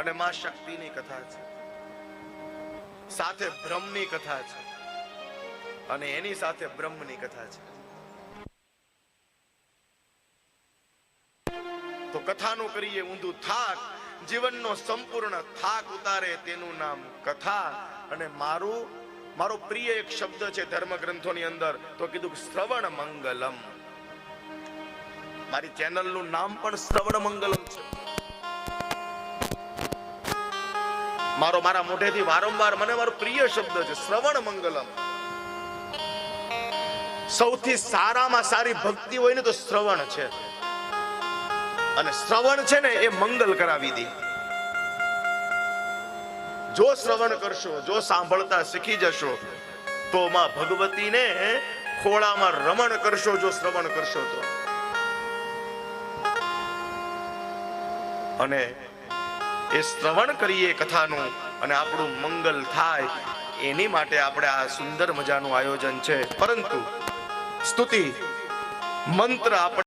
અને માં શક્તિની કથા છે, સાથે બ્રહ્મની કથા છે અને એની સાથે બ્રહ્મની કથા છે. તો કથાનું કરીએ ઊંધું થાક, જીવનનો સંપૂર્ણ થાક ઉતારે તેનું નામ કથા. અને મારો પ્રિય એક શબ્દ છે ધર્મ ગ્રંથોની અંદર, તો કીધું શ્રવણ મંગલમ. મારી ચેનલનું નામ પણ શ્રવણ મંગલમ છે. મારા મોઢેથી વારંવાર મને મારો પ્રિય શબ્દ છે શ્રવણ મંગલમ. સૌથી સારામાં સારી ભક્તિ હોય ને તો શ્રવણ છે, અને શ્રવણ છે ને એ મંગલ કરાવી દે. જો શ્રવણ કરશો, જો સાંભળતા શીખી જશો, તો માં ભગવતીને ખોળામાં રમણ કરશો. જો શ્રવણ કરશો તો, અને એ શ્રવણ કરીએ કથાનું અને આપણું મંગલ થાય, એની માટે આપણે આ સુંદર મજાનું આયોજન છે. પરંતુ સ્તુતિ મંત્ર આપણે